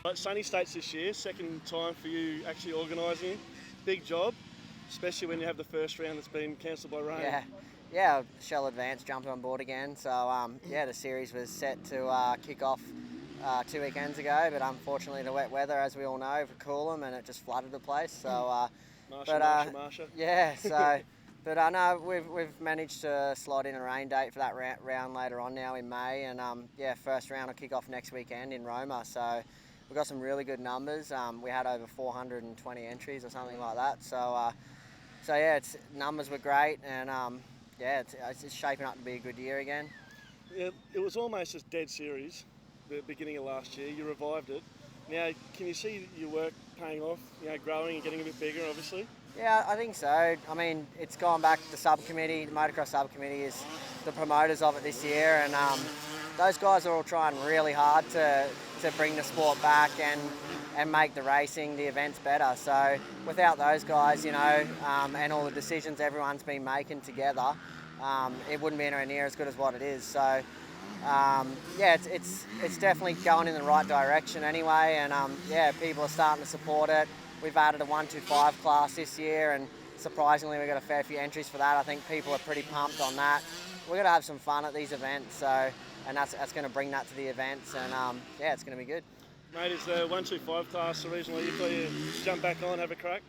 Right, Sunny States this year, second time for you actually organising. Big job, especially when you have the first round that's been cancelled by rain. Yeah, Shell Advance jumped on board again. So the series was set to kick off 2 weekends ago, but unfortunately the wet weather, as we all know, for Coolum, and it just flooded the place. So, Marsha. Yeah, so. But I know we've managed to slot in a rain date for that round later on now in May, and first round will kick off next weekend in Roma. So we've got some really good numbers. We had over 420 entries or something like that. So numbers were great, and it's shaping up to be a good year again. Yeah, it was almost a dead series, the beginning of last year. You revived it. Now, can you see your work paying off? Growing and getting a bit bigger, obviously. Yeah, I think so. I mean, it's gone back to the subcommittee. The motocross subcommittee is the promoters of it this year, and those guys are all trying really hard to bring the sport back and make the racing, the events better. So without those guys, and all the decisions everyone's been making together, it wouldn't be anywhere near as good as what it is. So it's definitely going in the right direction anyway, and people are starting to support it. We've added a 125 class this year, and surprisingly we got a fair few entries for that. I think people are pretty pumped on that. We're going to have some fun at these events, and that's going to bring that to the events, and it's going to be good. Mate, is the 125 class the reason why you thought you'd jump back on, have a crack?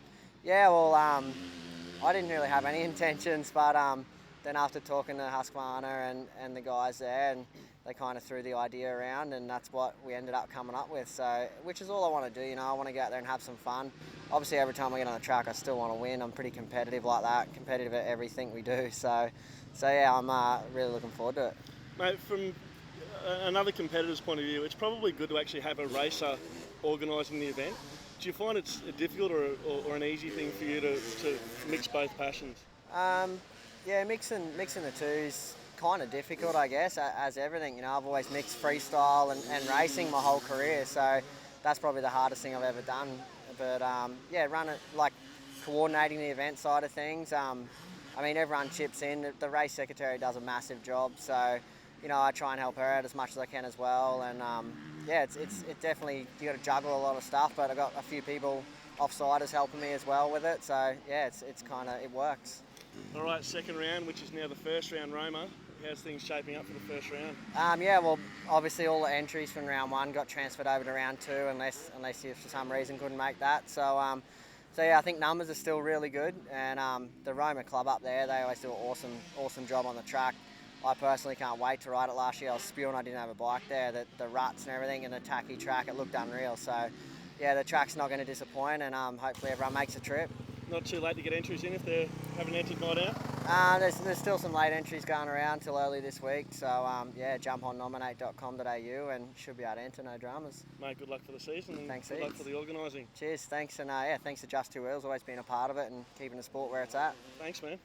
Yeah, well, I didn't really have any intentions, but then after talking to Husqvarna and the guys there, and they kind of threw the idea around, and that's what we ended up coming up with. So, which is all I want to do. I want to get out there and have some fun. Obviously, every time I get on the track, I still want to win. I'm pretty competitive like that, competitive at everything we do. So I'm really looking forward to it. Mate, from another competitor's point of view, it's probably good to actually have a racer organising the event. Do you find it's a difficult or an easy thing for you to mix both passions? Mixing the two is kind of difficult, I guess, as everything. I've always mixed freestyle and racing my whole career, so that's probably the hardest thing I've ever done. But running, like coordinating the event side of things. Everyone chips in. The race secretary does a massive job, so I try and help her out as much as I can as well. And it's definitely, you got to juggle a lot of stuff, but I've got a few people offsiders helping me as well with it. So it's kind of, it works. All right, second round, which is now the first round, Roma. How's things shaping up for the first round? Obviously all the entries from round one got transferred over to round two, unless you for some reason couldn't make that. So I think numbers are still really good, and the Roma club up there, they always do an awesome job on the track. I personally can't wait to ride it. Last year I was spewing I didn't have a bike there, the ruts and everything, and the tacky track, it looked unreal. So the track's not going to disappoint, and hopefully everyone makes a trip. Not too late to get entries in if they haven't entered by now? There's still some late entries going around till early this week, so jump on nominate.com.au and should be able to enter, no dramas. Mate, good luck for the season, and thanks, good luck for the organising. Cheers, thanks, and thanks to Just2wheelz, always been a part of it and keeping the sport where it's at. Thanks, man.